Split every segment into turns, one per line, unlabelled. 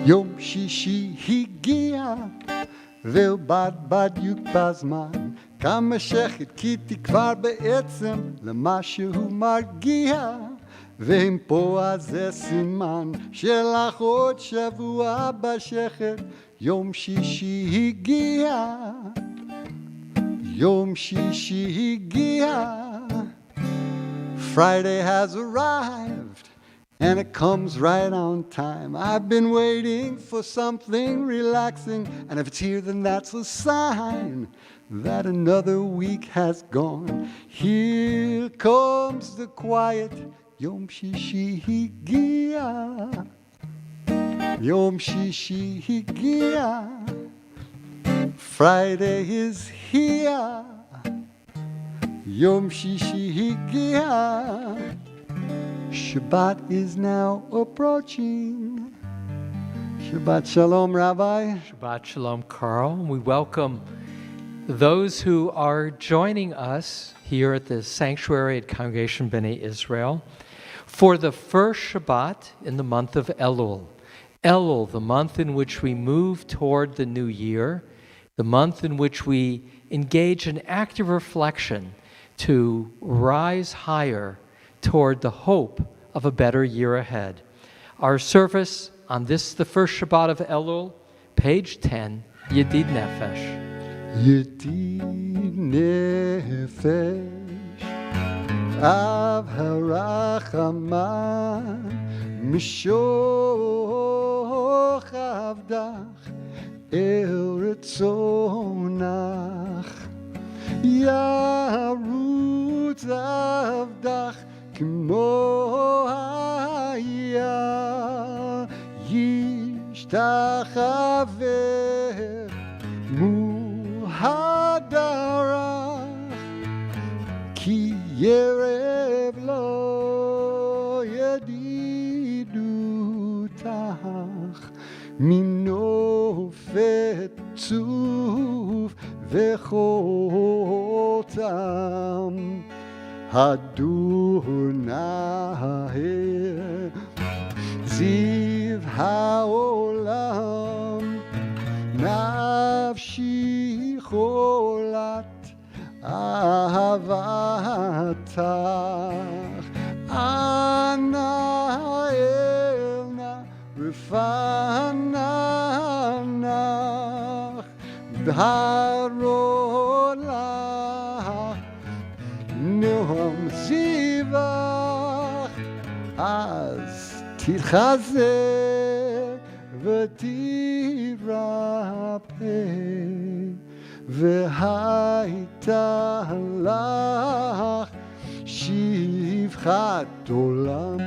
יום שישי הגיע, ובד בד יוקפא זמן, כמה שחיכיתי כבר בעצם למשהו מרגיע, ואם פה אז זה סימן שלך עוד שבוע בשכת. יום שישי הגיע, יום שישי הגיע. Friday has arrived, and it comes right on time. I've been waiting for something relaxing, and if it's here, then that's a sign that another week has gone. Here comes the quiet. Yom Shishi Higia, Yom Shishi Higia. Friday is here, Yom Shishi Higia. Shabbat is now approaching. Shabbat Shalom, Rabbi.
Shabbat Shalom, Carl. We welcome those who are joining us here at the sanctuary at Congregation B'nai Israel for the first Shabbat in the month of Elul. Elul, the month in which we move toward the new year, the month in which we engage in active reflection to rise higher toward the hope of a better year ahead. Our service on this, the first Shabbat of Elul, page 10, Yedid Nefesh.
Yedid Nefesh, Av Harachama, Mishoch Avdach, El Ritzonach, Yarutz Avdach, Kmo Haya, Yishtachaver, Muhadarach, Ki Yerev Lo Yedidutach, Minofet Tzuv Vechotam, Adonai Ziv Haolam, Nafshi Cholat Ahavatach, Ana Elna Rifanach, Bharolah Noam Zivach, Az Titchazeh V'tirapeh, V'haita lach Shivchat Olam.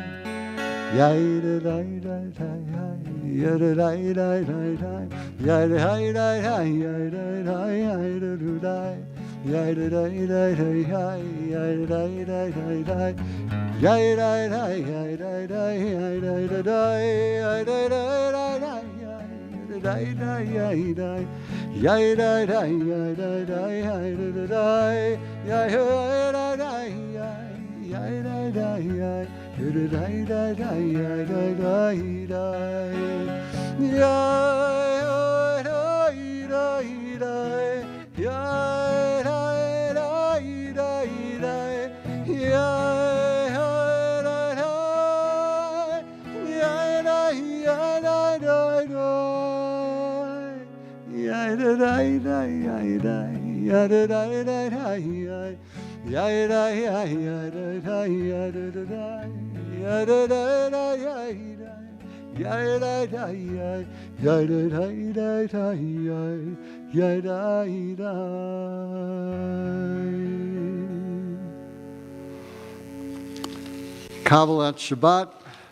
Kabbalat Shabbat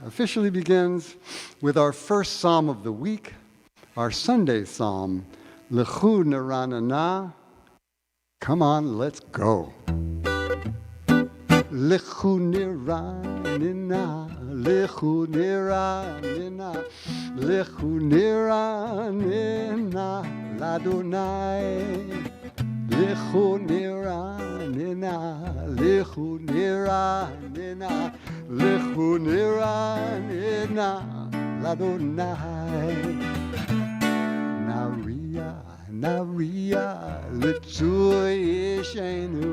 officially begins with our first psalm of the week, our Sunday psalm, Lechu Neranana. Come on, let's go. Lechu Neranana, Lechu Neranana, Lechu Neranana, Ladonai. Lechu Neranana, Lechu Neranana, Lechu Neranana, l'Adonai. Naria, Naria, l'Tui Yeshenu,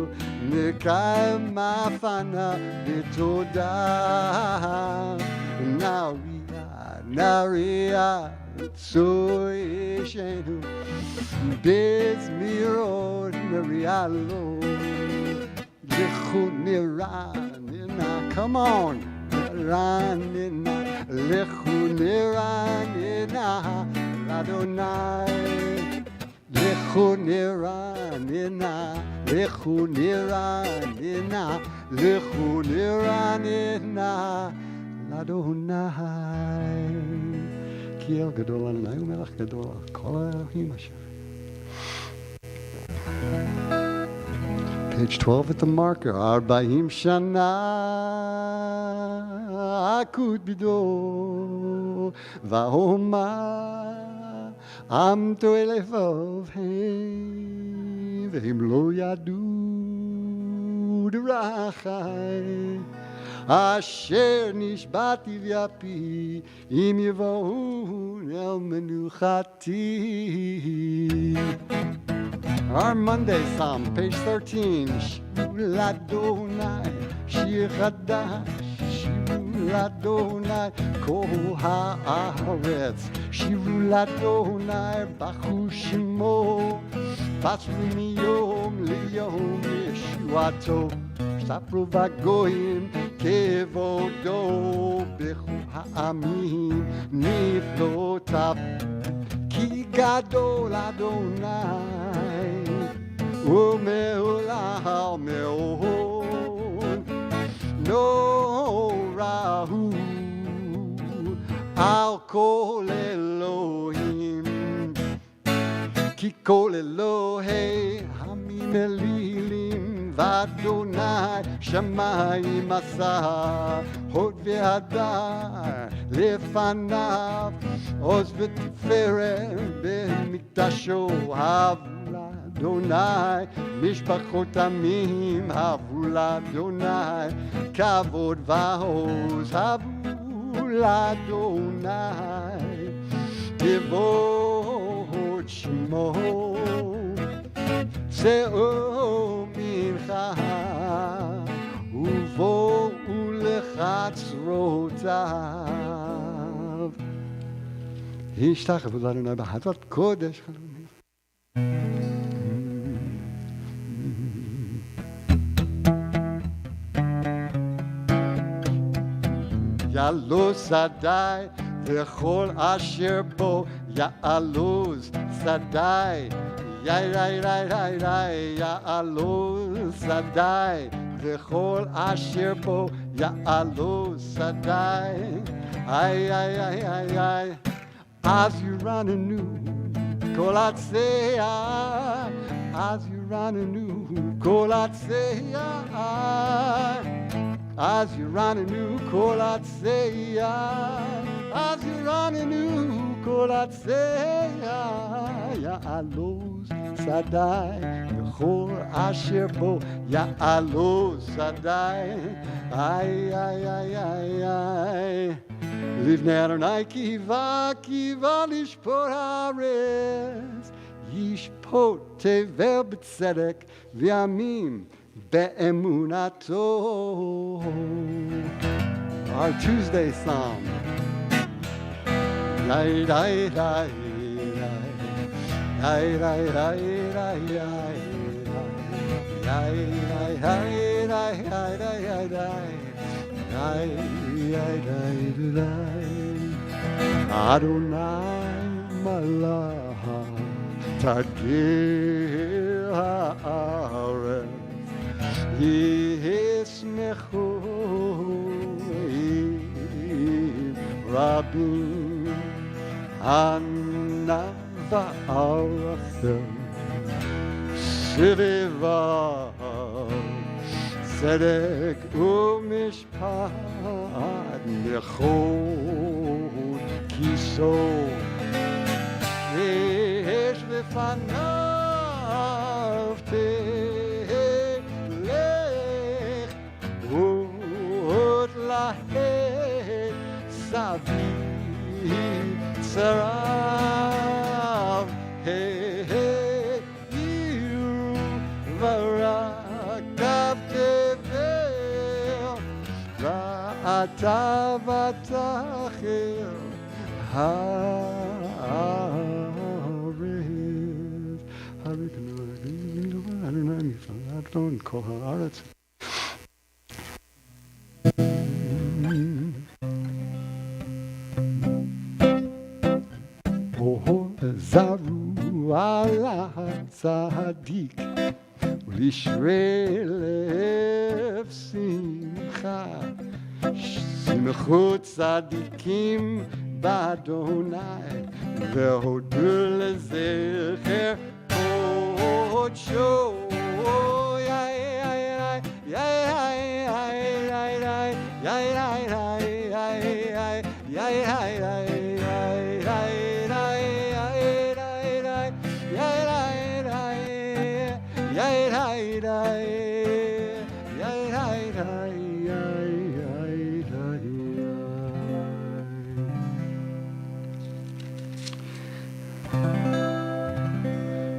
Nekai Mafana, Bitoda. Naria, Naria, l'Tui Yeshenu, Biz Mirod, Narialo, Lichut Niranina, come on, Niranina, Lichut Niranina, l'Adonai, Lichut Niranina, Lichut Niranina, Lichut Niranina, l'Adonai. כי אל גדול עליי ומלך גדול על כל האלוהים אשר. Page 12 at the marker. 40 שנה עקוד בידו ואומר עמתו אל לבבהם והם לא ידעו דרכי אשר נשבעתי ויפי אם יבואו אל מנוחתי. Our Monday Psalm, page 13. Shiru l'Adonai, shir chadash, shiru l'Adonai, kol haaretz. Shiru l'Adonai, bachu shemo, pasru miyom liyom yeshuato. Sapru v'goyim kevodo, bechu ha'amim niflotav. Ki gadol Adonai, u'me'olam me'od, norahu al kol Elohim, ki kol Elohei hamim elilim v'Adonai shamayim asa, hod ve'adar לפניו עוז ותפארת במקדשו הבו לאדוני משפחות עמים הבו לאדוני כבוד ועוז הבו לאדוני כבוד שמו שאו מנחה ובואו לחצרותיו. השתחוו לאדוני בחצרות קודש חלומי. יעלוז שדי וכל אשר בו יעלוז שדי יעלוז שדי וכל אשר בו יעלוז שדי אז ירננו כל עציה אז ירננו כל עציה אז ירננו כל עציה אז ירננו כל עציה יעלוז שדי וכל אשר בו יעלוז שדי לבני אדוני קיווה לשפוט הארץ ישפוט תבל בצדק וימים באמונתו. Our Tuesday Psalm. Adonai malach tagil haaretz yismechu rabim anava arachim sivivav צדק ומשפט נכון כיסו יש לפניו תלך ועוד להם סביב Yitzharav, hey, hey, Yiru, Varakav Tevel, Va'ata Vatachel, Haaretz, Adonai, Adon Kol Haaretz. Zaru ala tzadik Lishre lev simcha Simchut tzadikim b'Adonai Ve'hodu lezecher kodsho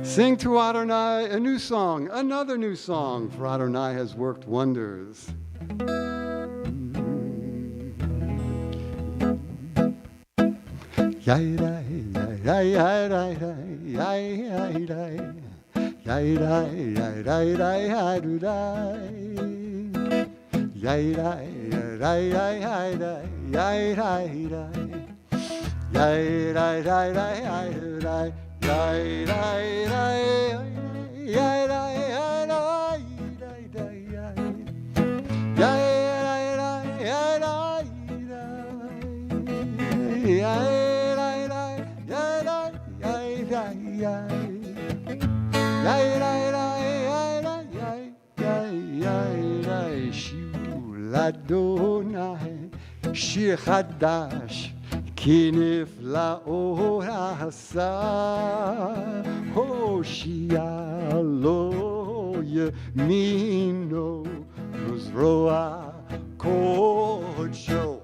Sing to Adonai a new song, another new song, for Adonai has worked wonders. Adonai, Shir Chadash, Ki nifla'o ha'asa, Hoshia lo yemino, Uzroa kodsho.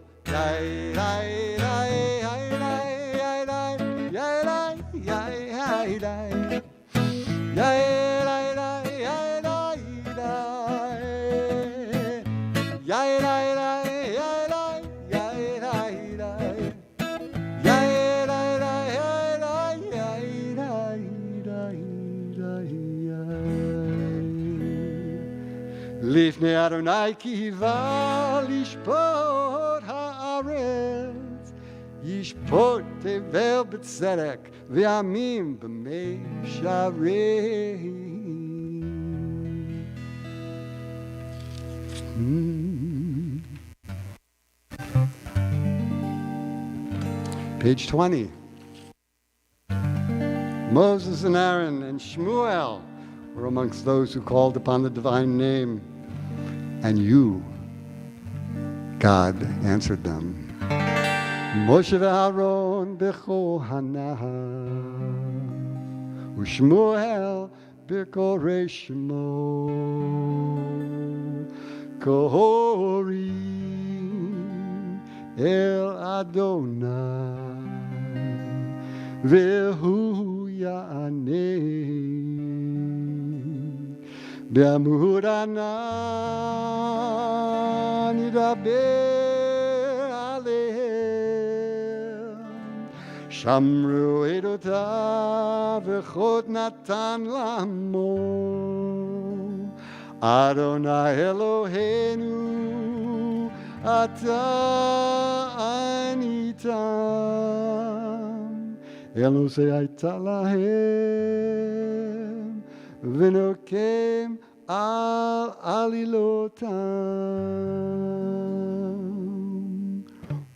Lifnei Adonai kiva lishpot haaretz, yishpot tevel b'tzedek, v'yamim b'mei sharei. Page 20. Moses and Aaron and Shmuel were amongst those who called upon the divine name. And you, God, answered them. Moshe ve'Aaron b'Kohanav, u'Shmuel b'Korei Shemo, Kohorim el Adonai, ve'hu ya'aneh. Be'amud anan yidaber alehem, Shamru edotav v'chot natan lamo, Adonai Eloheinu ata anitam, Elosei hayta lahem, v'nokem al alilotam.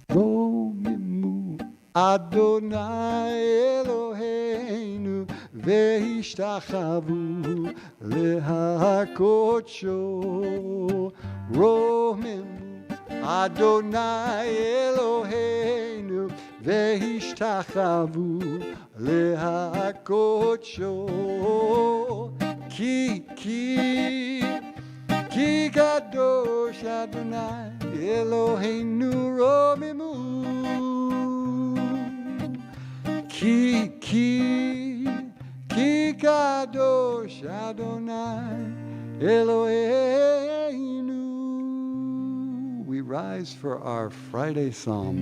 Romimu Adonai Eloheinu ve'ishtachavu lehakodsho. Romimu Adonai Eloheinu ve'ishtachavu lehakodsho. Ki kadosh Adonai Eloheinu romimu. Adonai Eloheinu. We rise for our Friday psalm.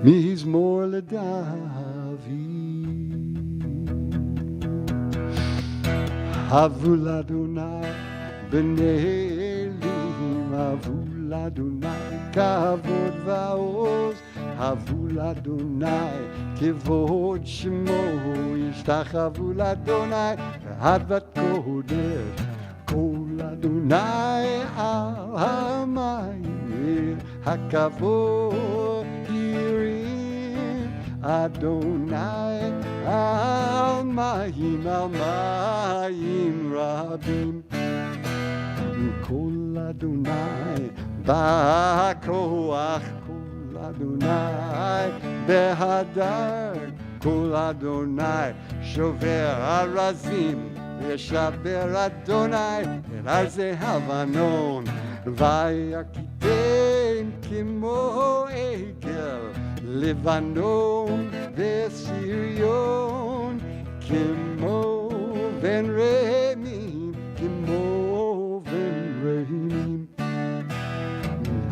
Mizmor LeDavid. Havul Adonai b'nei elim. Havul Adonai kavod va'oz. Havul Adonai kivod shemo. Yishtachavu l'Adonai v'hadvat kodesh. Kol Adonai al hamayim hakavod yirim. Adonai al mayim rabim. Kol Adonai ba'koach. Adonai behadar. Kol Adonai shover arazim. Yeshaber Adonai el arze havanon. Vayakiten kimo egel. Levanon vesirion. Kimo ven remim. Kimo ven remim.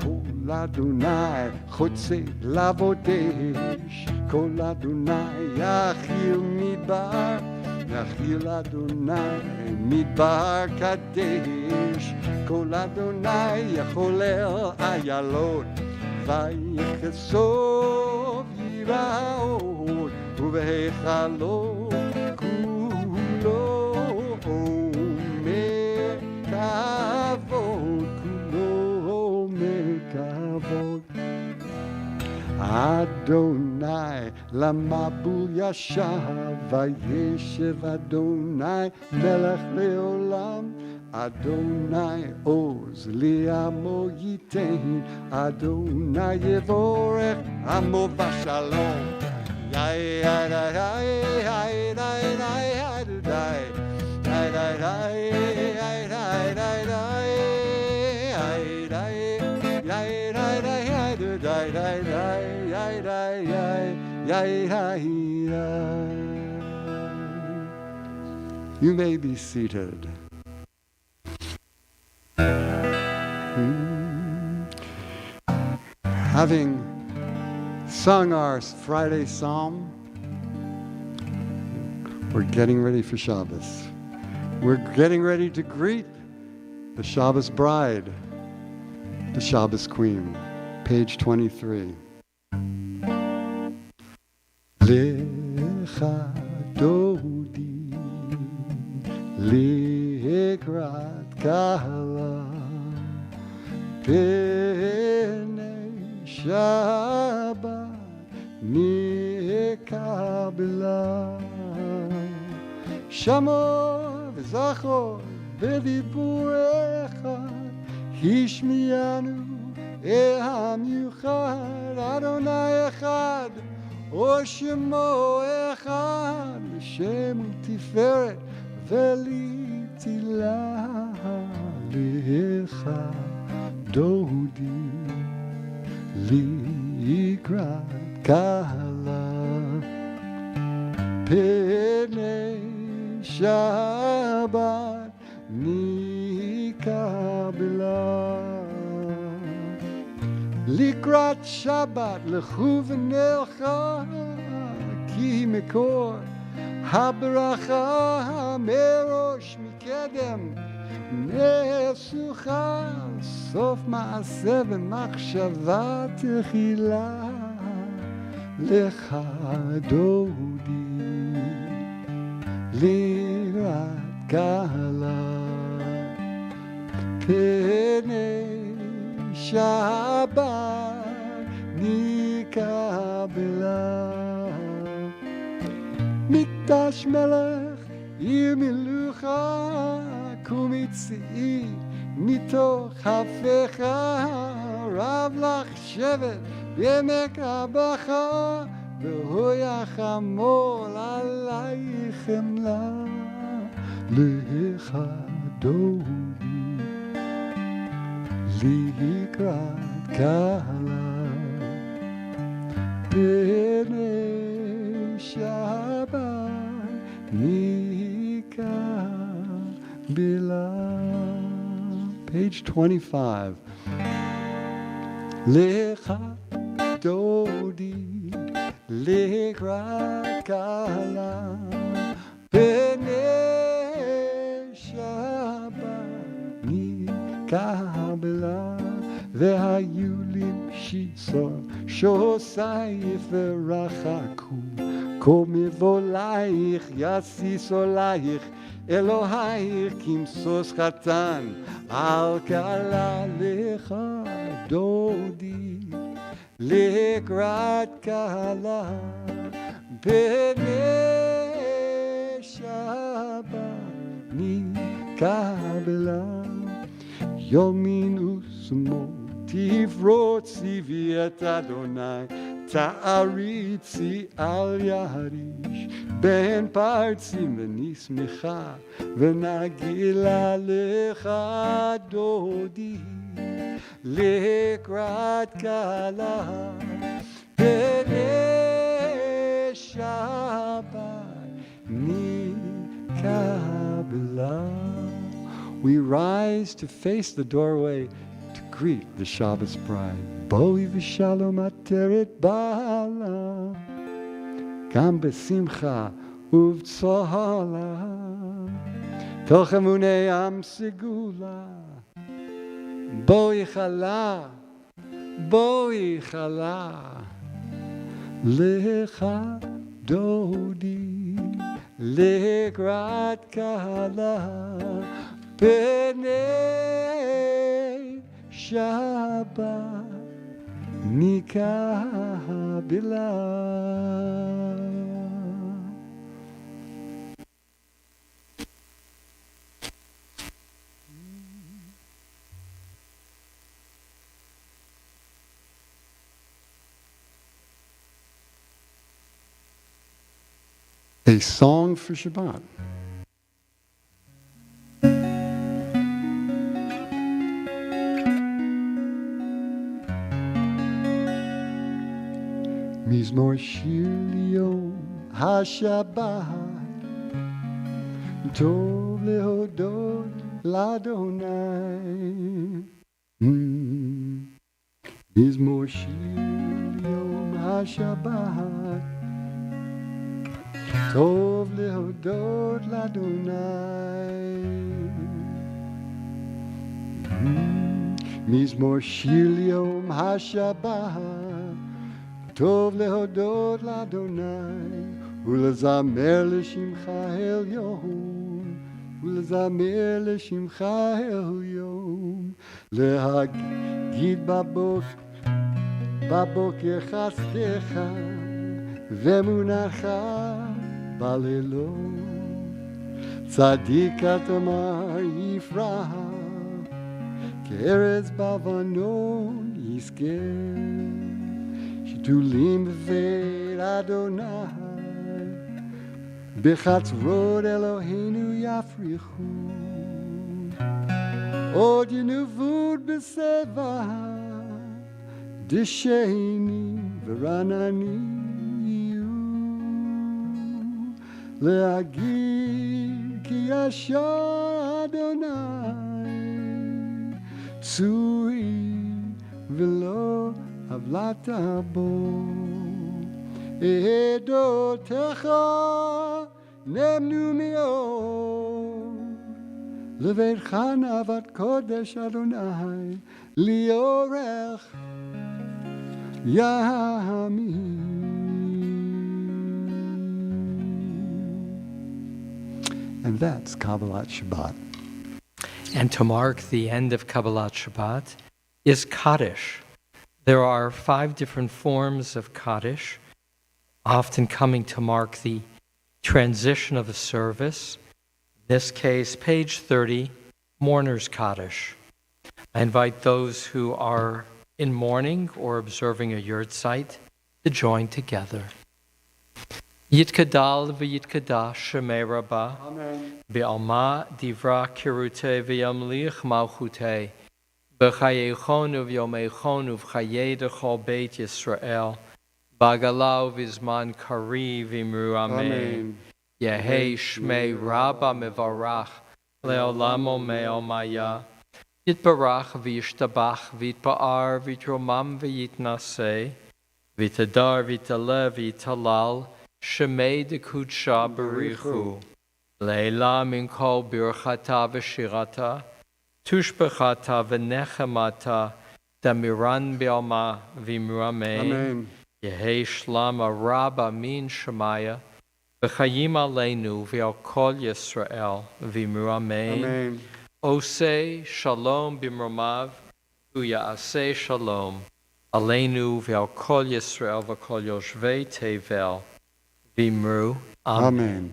Kol Adonai chotze lavodesh. Kol Adonai yachil midbar. Yachil Adonai midbar kadesh. Kol Adonai yacholel ayalot. Vayechesov yiraot. Uvehechalot kulo omer kavod. Adonai lamabul yashav. Vayeshev Adonai melech leolam. Adonai oz li'amo yitein. Adonai yevorech amo v'shalom. Yai yai yai yai yai yai yai yai You may be seated. Having sung our Friday psalm, we're getting ready for Shabbos. We're getting ready to greet the Shabbos bride, the Shabbos queen. Page 23. Lecha dodi likrat kala penei Shabbat nikabla Shamor v'zachor v'dibur echad hishmiyanu Eham yuchad Adonai echad Oshemo echad Shem u'tiferet v'litilah Lecha dodi likrat kala Penei Shabbat nikabla Likrat Shabbat lechu v'nelcha ki mekor habaracha merosh mikedem nesucha sof ma'aseh v'machshava techila lecha dodi likrat kala penei Shabbat nikabla Mikdash melech ir milucha kumitzi mitoch hafecha rav lach shevet b'yemek abacha v'hoyachamol alaychem la lecha dodi Likrat kala Penei Shabbat page 25. Lecha dodi lekrat kala b'nei Shabbat nikabela והיו למשיצו שוסייך ורחקו כה מבולייך יסיס עולייך אלוהייך כמסוס חתן על קלה לך דודי לקראת קלה בני שבת נקבלה יומין ושמאל תפרוצי ואת אדוני תעריצי על יהריש בין פרצים ונשמחה ונגילה לך דודי לקראת קלה בני שבת נקבלה. We rise to face the doorway to greet the Shabbos bride. Boi v'shalom ateret bala, gam besimcha uvtzola, toch emunei am segula. Boi chala, lecha dodi, lekrat kala. B'nei Shabbat nikabela. A song for Shabbat. Mizmor shir liyom hashabbat tov lehodot ladonai. Mizmor shir liyom hashabbat tov lehodot ladonai. Mizmor shir liyom hashabbat טוב להודות לאדוני ולזמר לשמך העליון ולזמר לשמך העליון להגיד בבוקר חסדך ואמונתך בלילות צדיק תאמר יפרח כארץ בלבנון יזכה שתולים בבית אדוני בחצרות אלוהינו יפריחו עוד ינובות בשיבה דשאים ורעננים יהיו להגיד כי ישר אדוני צורי ולא עוולת בו עדותיך נאמנו מאוד לביתך נאוות קודש אדוני ליאורך ימים. And that's Kabbalat Shabbat.
And to mark the end of Kabbalat Shabbat is Kaddish. There are 5 different forms of Kaddish, often coming to mark the transition of a service. In this case, page 30, Mourner's Kaddish. I invite those who are in mourning or observing a yurtzeit to join together. Yitkadal v'yitkadash shemei rabbah, v'alma divra kirutei v'yamlich malchutei, b'chayeichon uv'yomeichon uv'chayei dechol beit Yisrael, b'agalau v'zman kari v'imru amen. Yehei shmei rabba mevarach le'olam omei omaya, Yitbarach v'yishtabach v'yitpa'ar v'yitromam v'yitnaseh v'yitadar v'yitaleh v'yitalal shemei dekudsha barichu leila min kol birchata v'shirata tushbechata v'nechemata damiran b'alma v'mirameh
Amen.
Yehei shlama rabba min shemaya v'chayim aleinu v'al kol Yisrael v'mirameh
Amen.
Oseh shalom b'mromav u'ya'aseh shalom aleinu v'al kol Yisrael v'kol yoshvei tevel v'imru. Amen.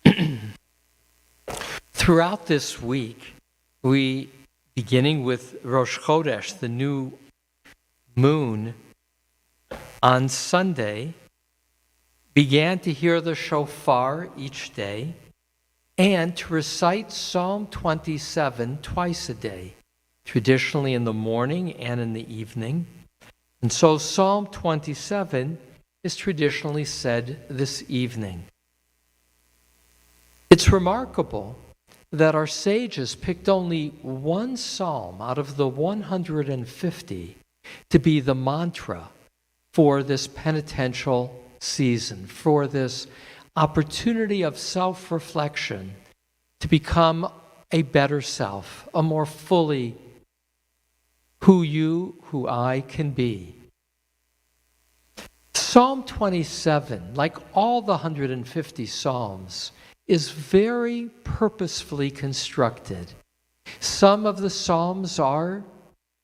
Amen.
Throughout this week, we, beginning with Rosh Chodesh, the new moon, on Sunday, began to hear the shofar each day and to recite Psalm 27 twice a day, traditionally in the morning and in the evening. And so Psalm 27 is traditionally said this evening. It's remarkable that our sages picked only one psalm out of the 150 to be the mantra for this penitential season, for this opportunity of self-reflection to become a better self, a more fully who I can be. Psalm 27, like all the 150 psalms, is very purposefully constructed. Some of the psalms are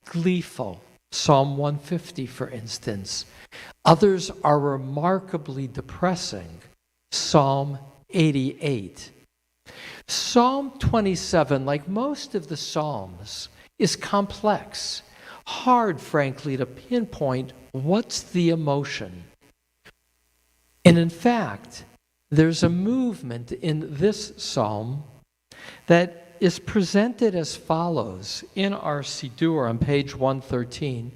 gleeful. Psalm 150, for instance. Others are remarkably depressing. Psalm 88. Psalm 27, like most of the psalms, is complex. Hard, frankly, to pinpoint what's the emotion. And in fact, there's a movement in this psalm that is presented as follows in our Siddur on page 113.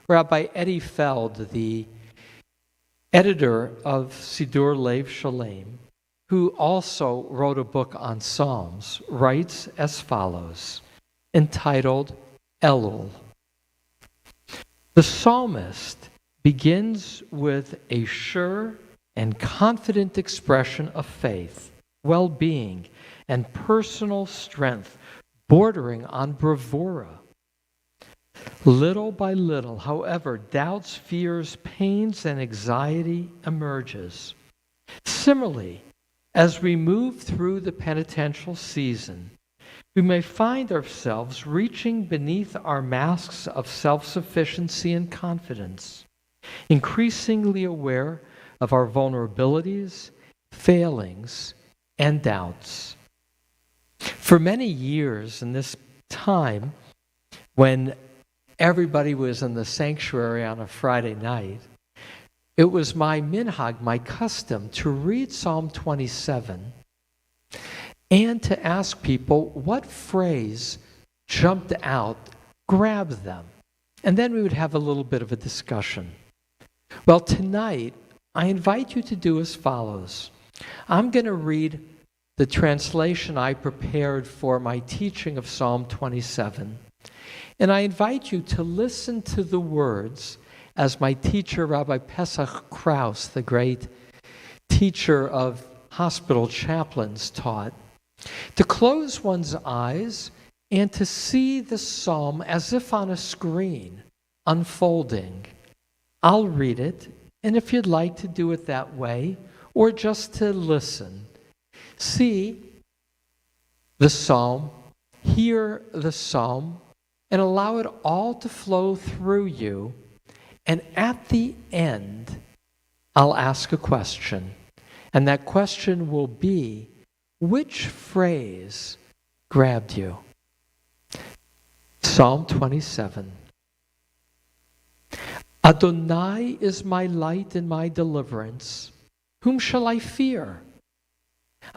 Rabbi Eddie Feld, the editor of Siddur Lev Shalem, who also wrote a book on Psalms, writes as follows, entitled Elul. The psalmist begins with a sure and confident expression of faith, well-being, and personal strength, bordering on bravura. Little by little, however, doubts, fears, pains, and anxiety emerges. Similarly, as we move through the penitential season, we may find ourselves reaching beneath our masks of self-sufficiency and confidence, increasingly aware of our vulnerabilities, failings, and doubts. For many years in this time, when everybody was in the sanctuary on a Friday night, it was my minhag, my custom, to read Psalm 27 and to ask people what phrase jumped out, grabbed them. And then we would have a little bit of a discussion. Well, tonight, I invite you to do as follows. I'm going to read the translation I prepared for my teaching of Psalm 27. And I invite you to listen to the words as my teacher, Rabbi Pesach Krauss, the great teacher of hospital chaplains, taught, to close one's eyes and to see the psalm as if on a screen, unfolding. I'll read it, and if you'd like to do it that way, or just to listen, see the psalm, hear the psalm, and allow it all to flow through you. And at the end, I'll ask a question. And that question will be, which phrase grabbed you? Psalm 27. Adonai is my light and my deliverance. Whom shall I fear?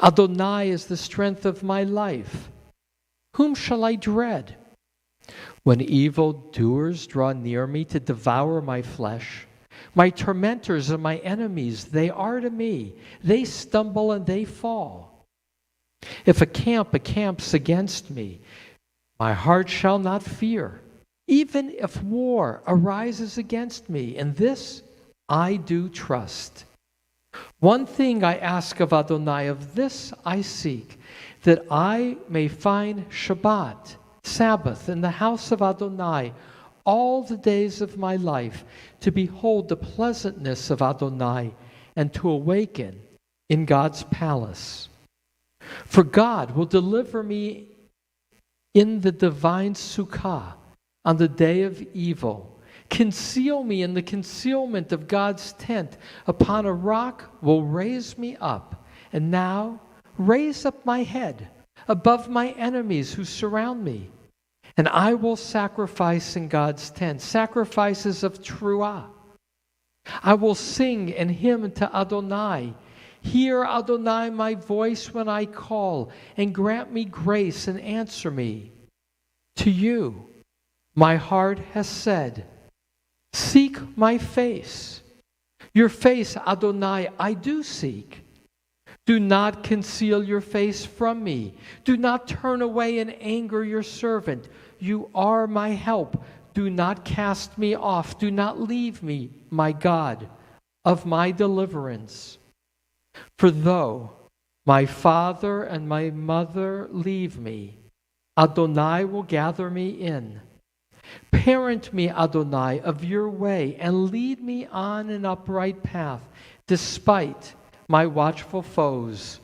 Adonai is the strength of my life. Whom shall I dread? When evildoers draw near me to devour my flesh, my tormentors and my enemies, they are to me. They stumble and they fall. If a camp accamps against me, My heart shall not fear, even if war arises against me. In this I do trust. One thing I ask of Adonai, of this I seek, that I may find Shabbat, Sabbath, in the house of Adonai all the days of my life, to behold the pleasantness of Adonai and to awaken in God's palace. For God will deliver me in the divine sukkah on the day of evil. Conceal me in the concealment of God's tent. Upon a rock will raise me up. And now raise up my head above my enemies who surround me. And I will sacrifice in God's tent, sacrifices of truah. I will sing and hymn to Adonai. Hear, Adonai, my voice when I call, and grant me grace and answer me. To you, my heart has said, seek my face. Your face, Adonai, I do seek. Do not conceal your face from me. Do not turn away in anger your servant. You are my help. Do not cast me off. Do not leave me, my God, of my deliverance. For though my father and my mother leave me, Adonai will gather me in. Parent me, Adonai, of your way, and lead me on an upright path, despite my watchful foes.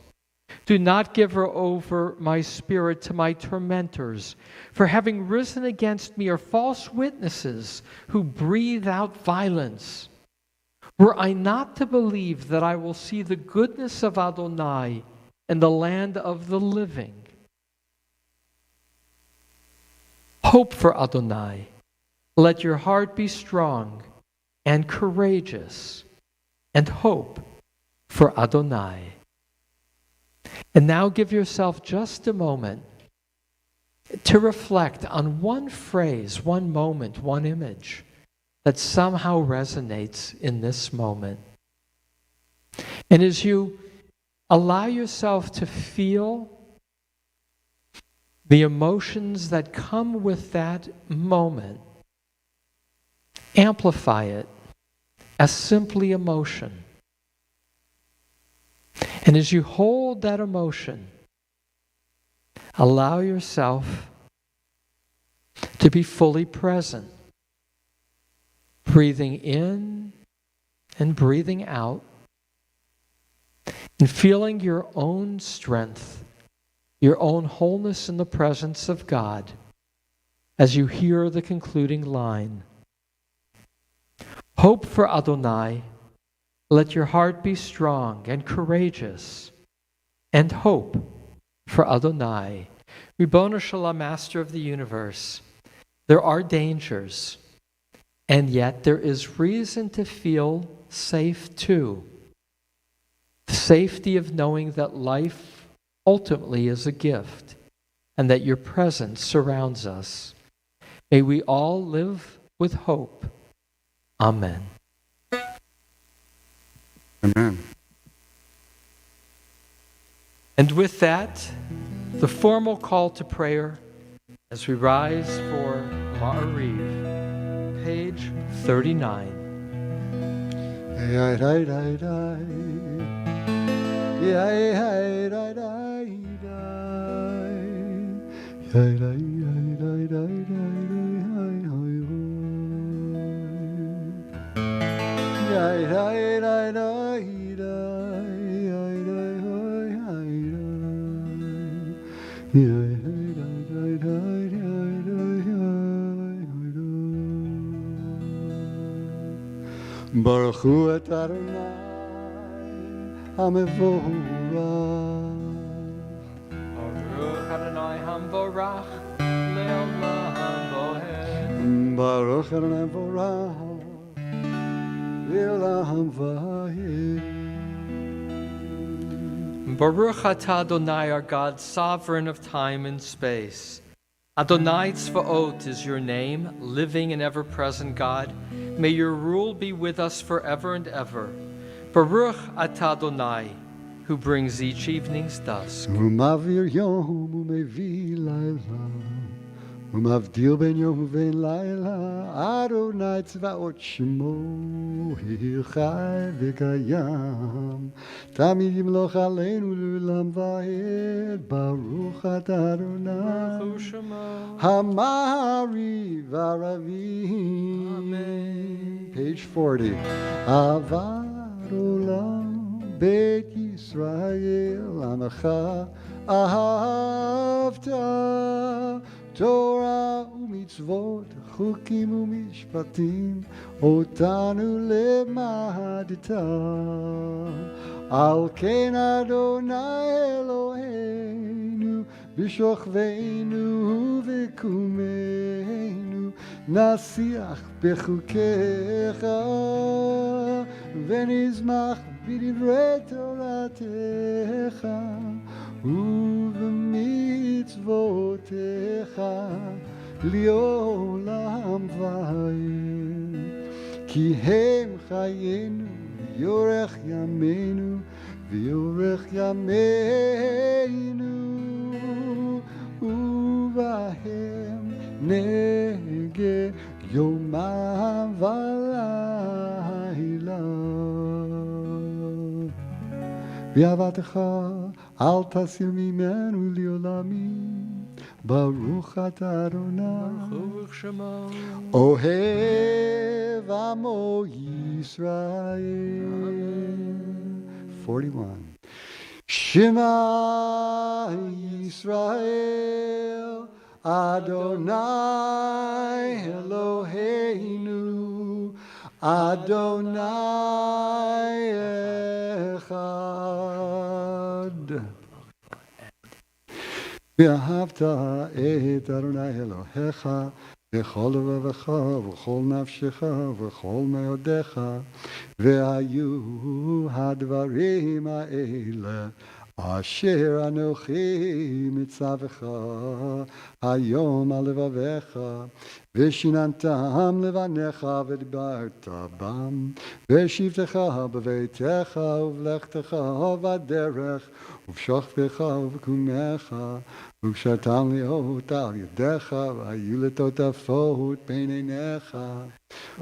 Do not give over my spirit to my tormentors, for having risen against me are false witnesses who breathe out violence. Were I not to believe that I will see the goodness of Adonai in the land of the living? Hope for Adonai. Let your heart be strong and courageous, and hope for Adonai. And now give yourself just a moment to reflect on one phrase, one moment, one image that somehow resonates in this moment. And as you allow yourself to feel the emotions that come with that moment, amplify it as simply emotion. And as you hold that emotion, allow yourself to be fully present, breathing in and breathing out, and feeling your own strength, your own wholeness in the presence of God as you hear the concluding line. Hope for Adonai. Let your heart be strong and courageous, and hope for Adonai. Ribono Shalom, Master of the universe, there are dangers, and yet there is reason to feel safe too. The safety of knowing that life ultimately is a gift, and that your presence surrounds us. May we all live with hope. Amen.
Amen.
And with that, the formal call to prayer as we rise for Ma'ariv, page 39.
Baruch Hu et Adonai HaMevorach.
Baruch Adonai HaMevorach Le'olam Vo'ed.
Baruch Adonai Vorach Le'olam Vo'ed.
Baruch atah Adonai, our God, sovereign of time and space. Adonai Tzvaot is your name, living and ever-present God. May your rule be with us forever and ever. Baruch atah Adonai, who brings each evening's dusk.
Umavir yom umevi laila ומבדיל בין יום ובין לילה, אדוני צבאות שמו, חי וקיים, תמיד ימלוך עלינו לעולם ועד, ברוך אתה אדוני,
ברוך הוא שמו.
המעריב ערבים.
Amen.
Page 40. אהבת עולם בית ישראל, עמך אהבת, תורה ומצוות, חוקים ומשפטים, אותנו למדת. על כן אדוני אלוהינו, בשוכבנו ובקומנו, נשיח בחוקיך, ונשמח בדברי תורתך, ובמצוותיך לעולם ועד. כי הם חיינו, ויורך ימינו, ויורך ימינו, ובהם נגה יומם ולילה. ואהבתך אל תסיר ממנו לעולמים, ברוך אתה אדוני,
ברוך שמו.
אוהב עמו ישראל. 41. Shema Yisrael, Adonai Eloheinu, Adonai Echad. ואהבת את אדוני אלוהיך בכל לבבך ובכל נפשך ובכל מאודיך, והיו הדברים האלה אשר אנוכי מצווך היום על לבביך, ושיננתם לבניך ודיברת בם, ושבתך בביתך ובלכתך בדרך, ובשוכבך ובקומך, וקשרתם להיות על ידיך, והיו לטוטפות בין עיניך,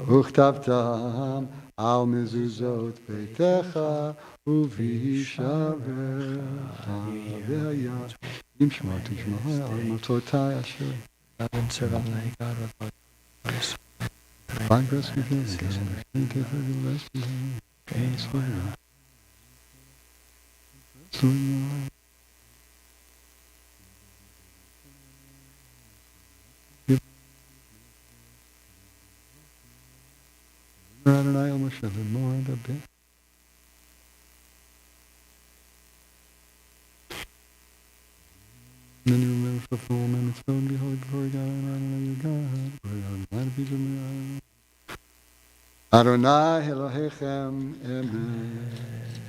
וכתבתם על מזוזות ביתך ובישעריך. והיה אם שמע תשמע על מצותי אשר
And serve Almighty God with all your heart.
find rest within you, and give her the rest of
Praise the Lord.
Adonai El Moshe Moed Abed. And then you remember for full minutes, go and be holy before God, Adonai your God, before God, be Adonai Elohechem Emet.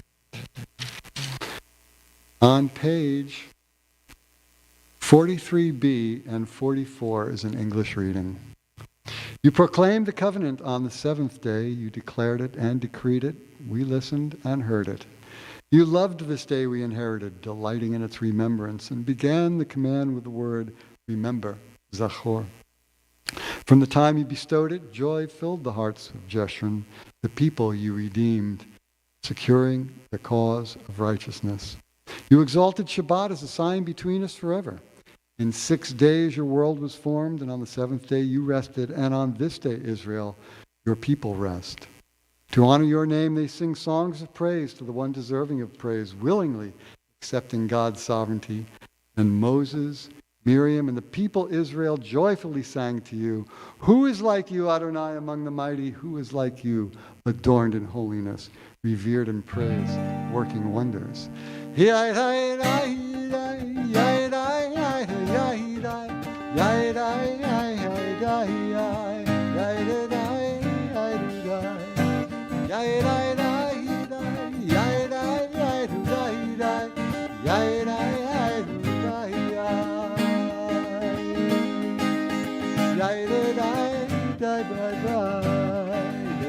On page 43b and 44 is an English reading. You proclaimed the covenant on the seventh day. You declared it and decreed it. We listened and heard it. You loved this day we inherited, delighting in its remembrance, and began the command with the word, remember, Zachor. From the time you bestowed it, joy filled the hearts of Jeshurun, the people you redeemed, securing the cause of righteousness. You exalted Shabbat as a sign between us forever. In 6 days your world was formed, and on the seventh day you rested, and on this day, Israel, your people rest. To honor your name, they sing songs of praise to the one deserving of praise, willingly accepting God's sovereignty. And Moses, Miriam, and the people Israel joyfully sang to you, who is like you, Adonai, among the mighty? Who is like you, adorned in holiness, revered in praise, working wonders? They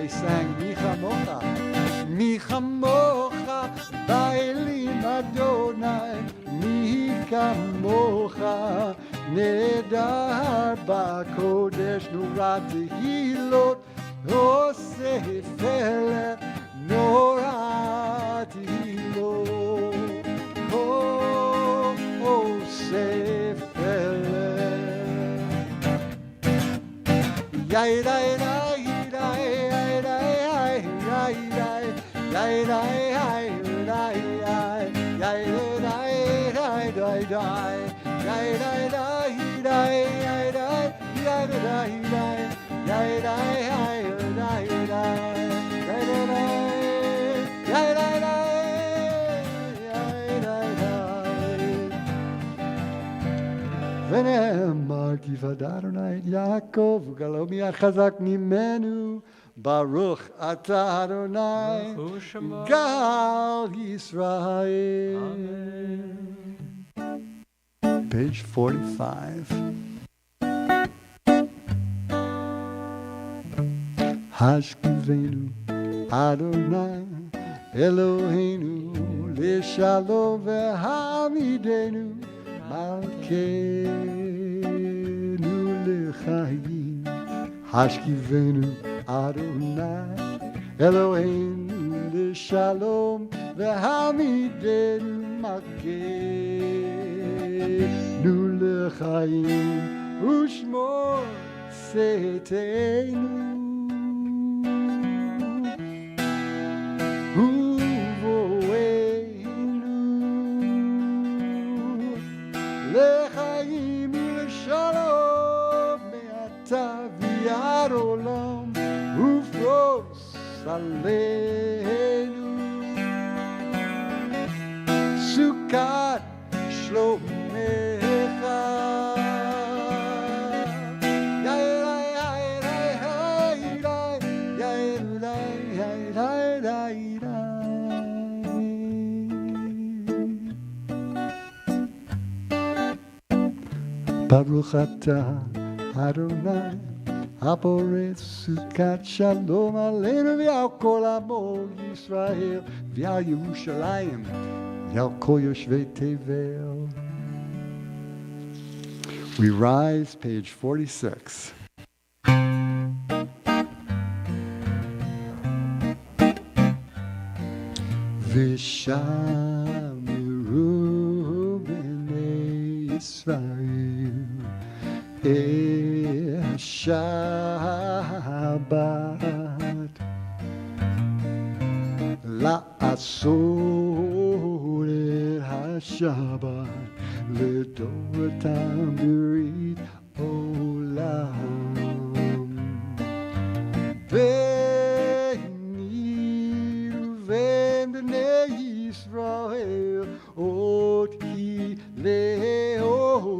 sang Mi chamocha ba'elim Adonai, Mi kamocha Nedar Bakodesh Nurat Hilot Osefele Norat Hilot Osefele Yai dai dai dai dai dai dai dai dai dai dai dai dai ונאמר כי פדרנו את יעקב וגלו מי החזק ממנו ברוך אתה אדוני גל ישראל. Page 45. Hashkivenu Adonai Eloheinu Leshalom vehamidenu Malkeinu lechayim. Hashkivenu Adonai Eloheinu Leshalom vehamidenu Malkeinu lechayim Ushmor Seteinu לחיים ולשלום מעתה ועד עולם ופרוס עלינו סוכת שלומך. Baruch atah Adonai הפורץ סוכת שלום עלינו ועל כל עמו ישראל ועל ירושלים ועל כל יושבי תבל. We rise, page 46. ושמרו בני ישראל השבת לעשות את השבת לדורתם ברית עולם. ביני ובין בני ישראל עוד כי לעולם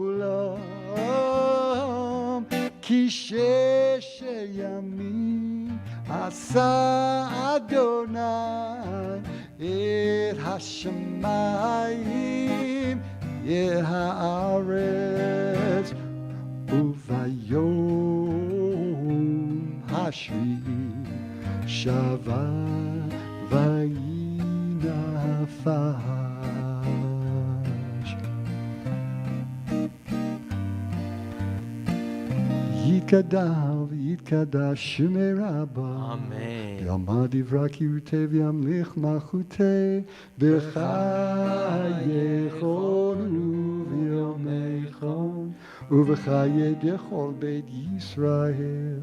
כי ששת ימים עשה אדוני את השמיים את הארץ וביום השביעי שבה וינפש. יתקדש ויתקדש שמי רבה יאמר דברה קירותי וימליך מלכותי בחייכון וביומייכון ובחיי דכל בית ישראל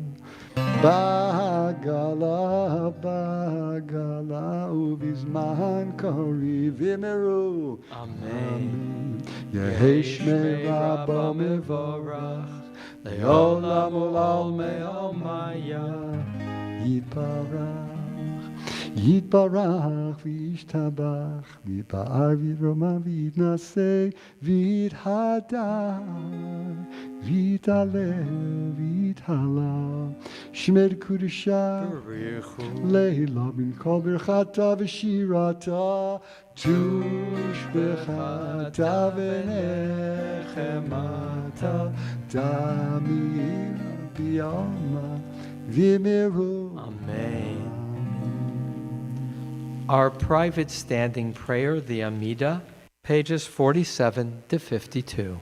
בעגלה בעגלה ובזמן קריב אמרו אמן. יהי שמי רבה מבורך לעולם ולעולמי עלמיה יתברך יתברך וישתבח ויתפאר ויתרומם ויתנשא ויתהדר ויתעלה ויתהלל שמי קודשה לילה מן כל ברכתה ושירתה תושבחתה ונחמתה תמיד ביעלמה ויאמרו
Amen. Our private standing prayer, the Amida, pages 47 to 52.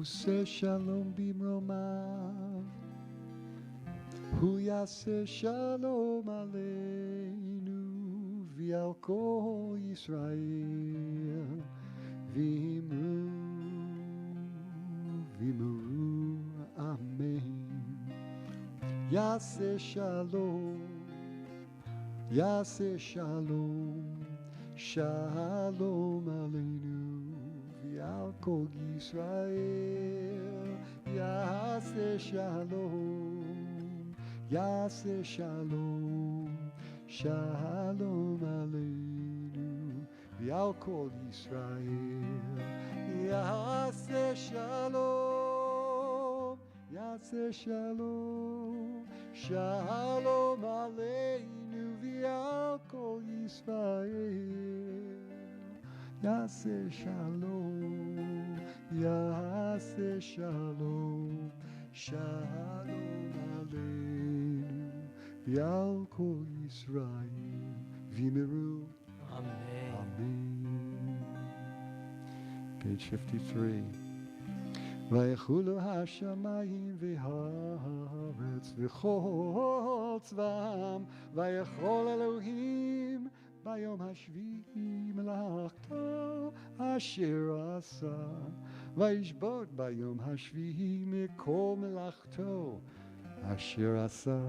עושה שלום במרומיו, הוא יעשה שלום עלינו ועל כל ישראל, ואמרו אמן. יעשה שלום, יעשה שלום, שלום עלינו ועל כל ישראל. יעשה שלום, יעשה שלום, שלום עלינו ועל כל ישראל. יעשה שלום, יעשה שלום, שלום עלינו ועל כל ישראל. יעשה שלום, יעשה שלום, שלום עלינו ועל כל ישראל. ואמרו
Amen.
Amen. Page 53. ויחולו השמיים והארץ וכל צבאם, ויכול אלוהים ביום השביעי מלאכתו אשר עשה, וישבות ביום השביעי מכל מלאכתו אשר עשה.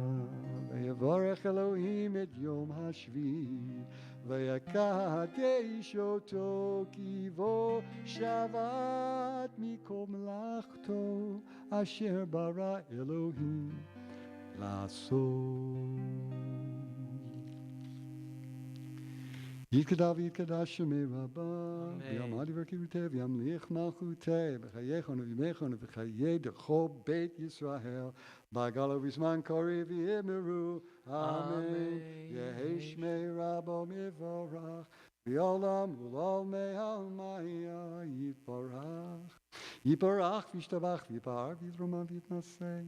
ויברך אלוהים את יום השביעי ויקדש אותו, כי בו שבת מכל מלאכתו אשר ברא אלוהים לעשות. יתקדש ויתקדש שמי רבה, ויעמד ברכיותיה וימליך מלכותיה בחייכם ובימיכם ובחיי דכל בית ישראל בגל ובזמן קריב ואמרו אמן. יהי שמי רבו מבורך בעולם ולעולמי עלמיה יתברך. יתברך וישתבח ויתפאר ויתרומם ויתנשא,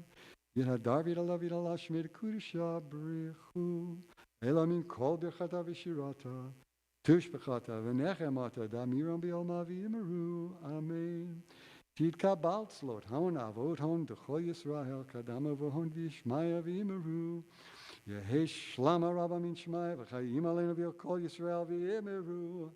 יתהדר ויתעלה ויתעלה שמי קודשה בריחו, אלא מן כל דרכתה ושירתה תשבחתה ונחמתה דמירם בעלמה ואמרו אמן. תתקבל צלות הון אבות הון דכל ישראל קדם ובהון וישמעיה ואמרו יהי שלמה רבה מן שמעיה וחיים עלינו ועל כל ישראל ואמרו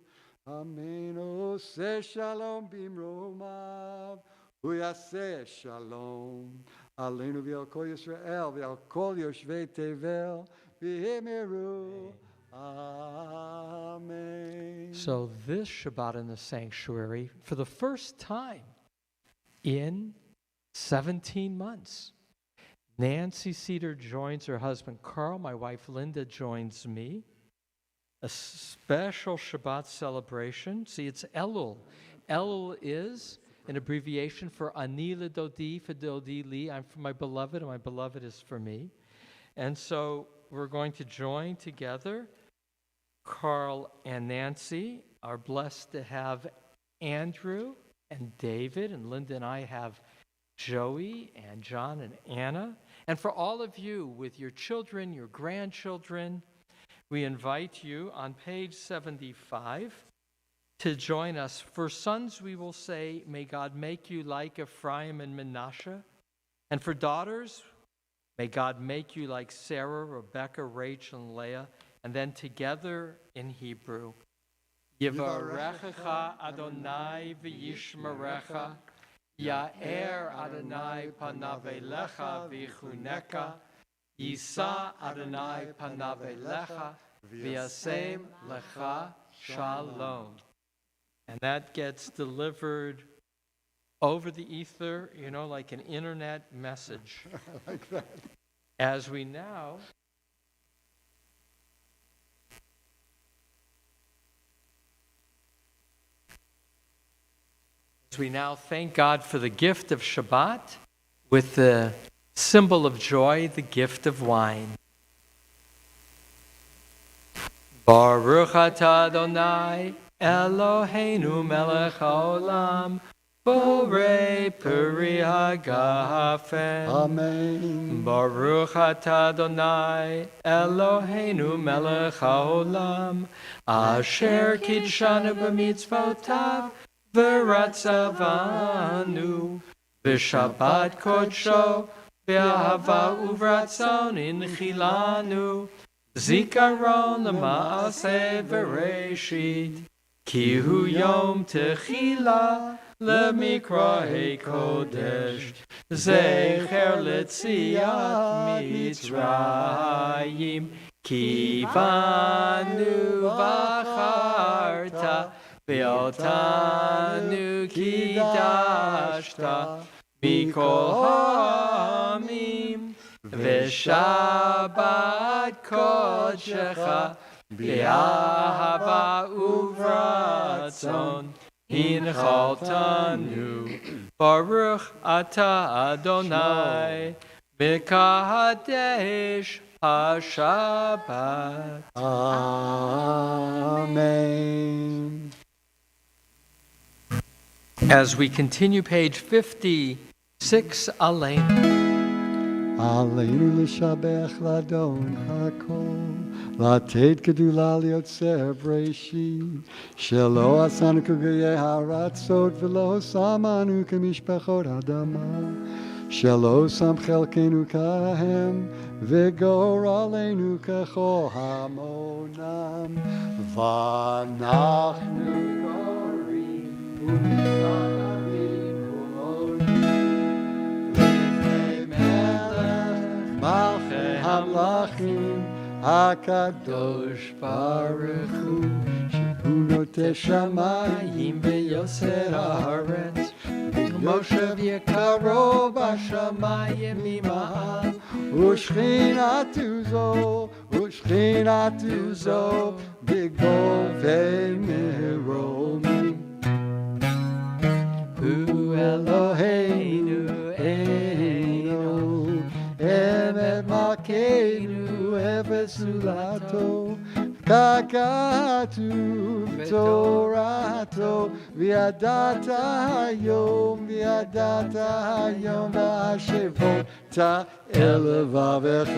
אמן. עושה שלום במרומיו, הוא יעשה שלום עלינו ועל כל ישראל ועל כל יושבי תבל ואמרו Amen.
So this Shabbat in the sanctuary, for the first time in 17 months, Nancy Cedar joins her husband Carl. My wife Linda joins me. A special Shabbat celebration. See, it's Elul. Elul is an abbreviation for Ani L'Dodi, for Dodi Li. I'm for my beloved, and my beloved is for me. And so we're going to join together. Carl and Nancy are blessed to have Andrew and David, and Linda and I have Joey and John and Anna. And for all of you with your children, your grandchildren, we invite you on page 75 to join us. For sons, we will say, may God make you like Ephraim and Manasseh. And for daughters, may God make you like Sarah, Rebecca, Rachel, and Leah. And then together in Hebrew, Yivarechecha Adonai v'yishmerecha, Ya'er Adonai panav elecha v'yichuneka, Yisa Adonai panav elecha v'yasem lecha shalom. And that gets delivered over the ether, you know, like an internet message.
I like that.
As we now thank God for the gift of Shabbat with the symbol of joy, the gift of wine. Baruch atah Adonai Eloheinu melech haolam borei peri hagafen.
Amen.
Baruch atah Adonai Eloheinu melech haolam asher kidshanu b'mitzvotav v'ratzavanu V'Shabbat Kodsho, V'ahava Uvratzon Inchilanu, Zikaron L'Maaseh V'Reshit, Ki hu Yom Techila, L'Mikrahei Kodesh, Zecher L'Tziat Mitzrayim, Ki Vanu V'Acharta, Ve'otanu Kidashta, Mikol Ha'amim, Ve'Shabbat Kodshecha, Be'ahava Uvratzon, Hinchaltanu, Baruch Ata Adonai, Mekadesh HaShabbat.
Amen.
As we continue page 56, Aleinu.
Aleinu l'shabech l'Adon hakol, לתת גדולה ליוצר בראשית, שלא עשנו כגויי הארצות ולא שמנו כמשפחות אדמה, שלא שם חלקנו כהם וגורלנו ככל המונם, ואנחנו קוראים ומתחרים ומודים לפני מלך מלכי המלכים הקדוש ברוך הוא, שהוא נוטה שמיים ויוצר הארץ, מושב יקרו בשמיים ממעל, ושכינתו זו בגובי מרומים. הוא אלוהינו אינו, אמת מלכנו וזולתו, ככתוב בתורתו, וידעת היום והשבות אל לבבך,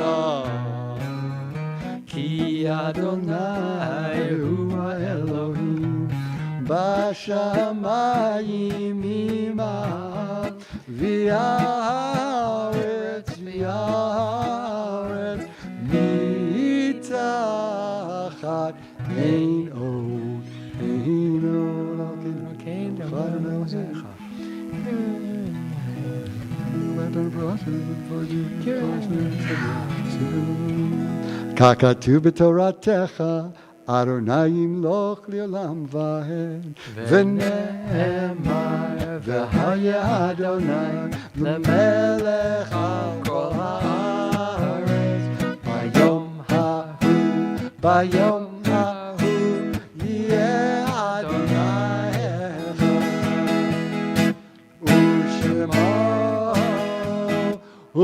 כי אדוני הוא האלוהים בשמיים ממעל, והארץ מתחת אין עוד, אין עוד, אלוקינו אחד אלוהיך. ככתוב בתורתך, אדוני ימלוך לעולם ועד, ונאמר, והיה אדוני למלך על כל הארץ, ביום ההוא יהיה אדוני אחד,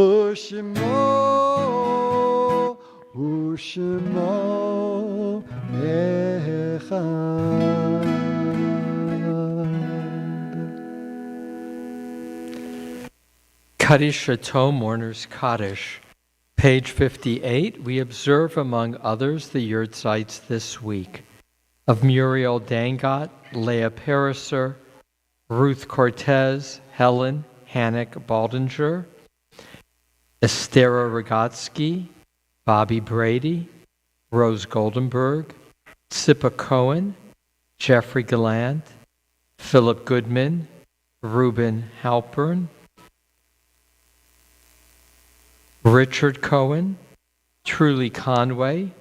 ושמו אחד.
Kaddish Chateau Mourners Kaddish. Page 58, we observe among others the yurtzites this week of Muriel Dangot, Leah Pariser, Ruth Cortez, Helen Hannock Baldinger, Estera Rogotsky, Bobby Brady, Rose Goldenberg, Sippa Cohen, Jeffrey Gallant, Philip Goodman, Reuben Halpern, Richard Cohen, Truly Conway,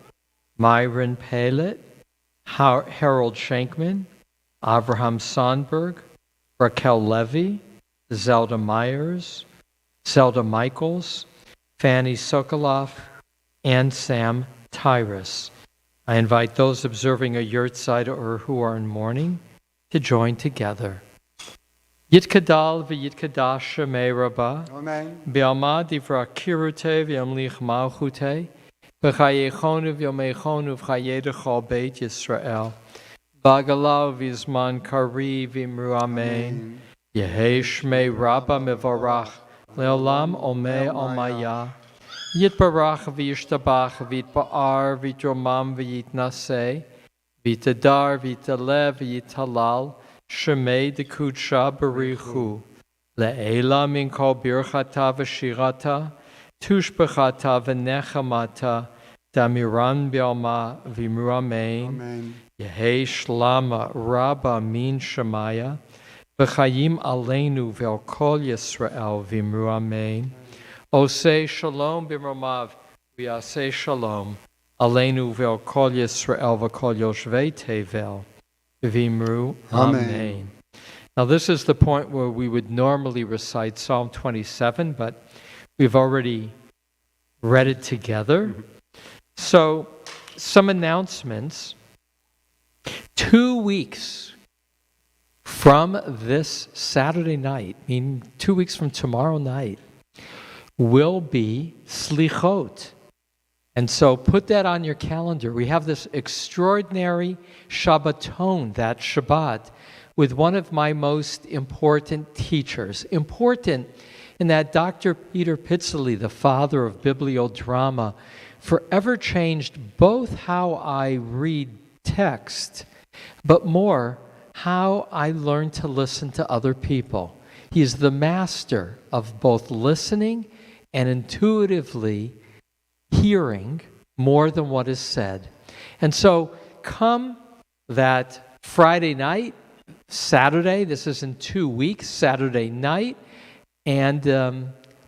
Myron Palet, Harold Shankman, Abraham Sonberg, Raquel Levy, Zelda Myers, Zelda Michaels, Fanny Sokoloff, and Sam Tyrus. I invite those observing a yurtzeit or who are in mourning to join together. Yitkadal v'yitkadash shemei Rabbah, B'alma divra kirute v'yamlich malchute, v'chayechonu v'yomechonu v'chayei dechol beit Yisrael, v'agalau v'zman kari v'imru amen, Yehei shmei Rabbah mevorach, le'olam omei omaya, Yitbarach v'yishtabach v'yitba'ar v'yitromam v'yitnaseh, v'yitadar v'yitalev v'yitalal, Shemei de Kudsha Barichu, Le'ela min kol birchata v'shirata, tushbechata v'nechamata, damiran bialma v'imru amen.
Amen.
Yehi shlama rabba min shemaya, v'chayim aleinu ve'al kol Yisrael v'imru amen. Oseh shalom b'mromav, v'yaseh shalom, aleinu ve'al kol Yisrael v'kol yoshvei tevel, v'imru
Amen.
amen. Now this is the point where we would normally recite Psalm 27, but we've already read it together. So, some announcements. 2 weeks from this Saturday night, meaning 2 weeks from tomorrow night, will be Slichot. And so put that on your calendar. We have this extraordinary Shabbaton, that Shabbat, with one of my most important teachers. Important in that Dr. Peter Pitzley, the father of bibliodrama, forever changed both how I read text, but more, how I learn to listen to other people. He is the master of both listening and intuitively hearing more than what is said. And so come that Friday night, Saturday, this is in 2 weeks, Saturday night, and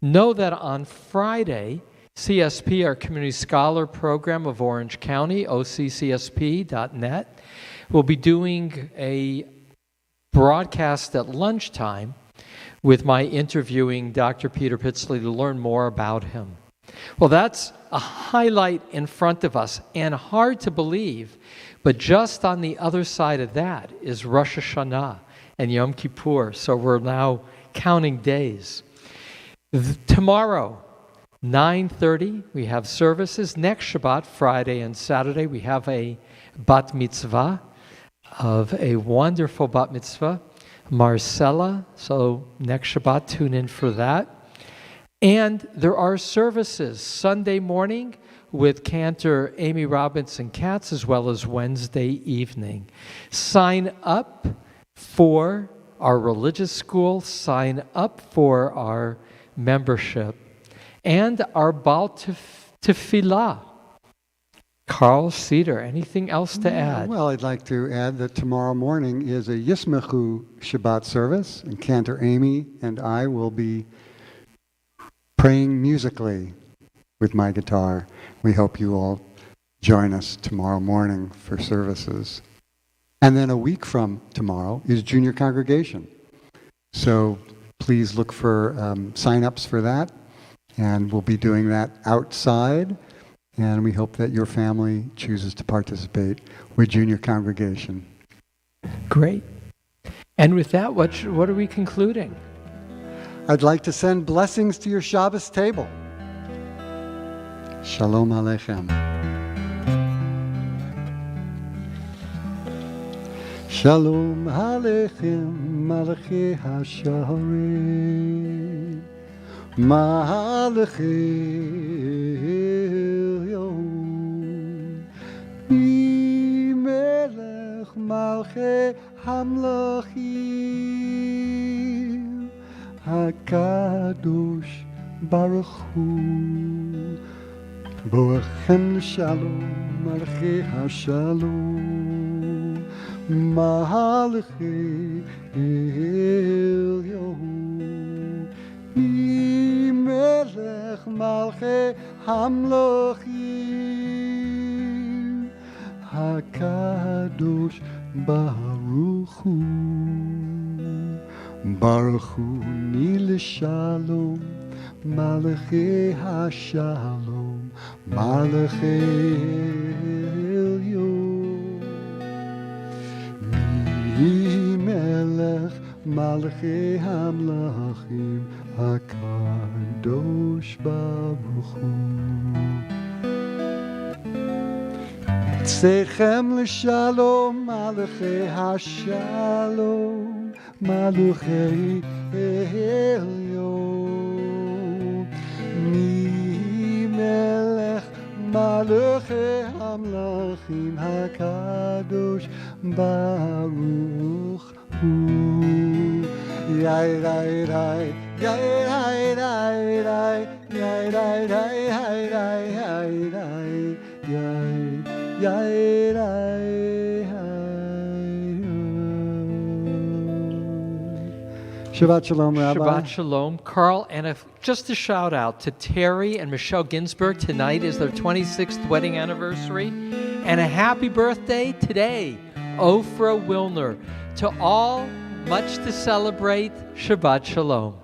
know that on Friday, CSP, our Community Scholar Program of Orange County, occsp.net, will be doing a broadcast at lunchtime with my interviewing Dr. Peter Pitzley to learn more about him. Well, that's a highlight in front of us, and hard to believe, but just on the other side of that is Rosh Hashanah and Yom Kippur, so we're now counting days. Tomorrow, 9:30, we have services. Next Shabbat, Friday and Saturday, we have a bat mitzvah of a wonderful bat mitzvah, Marcella. So next Shabbat, tune in for that. And there are services Sunday morning with Cantor Amy Robinson Katz, as well as Wednesday evening. Sign up for our religious school, sign up for our membership, and our Baal Tefillah. Carl Cedar, anything else to add?
Well, I'd like to add that tomorrow morning is a Yismechu Shabbat service, and Cantor Amy and I will be praying musically with my guitar. We hope you all join us tomorrow morning for services. And then a week from tomorrow is Junior Congregation. So please look for sign-ups for that, and we'll be doing that outside, and we hope that your family chooses to participate with Junior Congregation.
Great. And with that, what are we concluding?
I'd like to send blessings to your Shabbos table. Shalom Aleichem. Shalom Aleichem, Malachei HaSharim, Malachei Yom, Melech Malchei Hamlachim, HaKadosh Baruch Hu, Boachem Shalom, Malachei HaShalom, Malachei Elyon, Melech Malchei Hamlachim, HaKadosh Baruch Hu, Baruch Hu Nil Shalom, Malachei HaShalom, Malachei Elyon. Melech Malachei Hamlachim, HaKadosh Baruch Hu. Tzechem l'shalom, Malachei HaShalom, Malachei Elyon. Melech Malachei Hamlachim, HaKadosh Baruch Hu. Yai dai dai, yai dai dai dai, yai dai dai dai dai dai, yai yai dai Shabbat Shalom, Rabbi.
Shabbat Shalom. Carl, and just a shout out to Terry and Michelle Ginsburg. Tonight is their 26th wedding anniversary. And a happy birthday today, Ofra Wilner. To all, much to celebrate. Shabbat Shalom.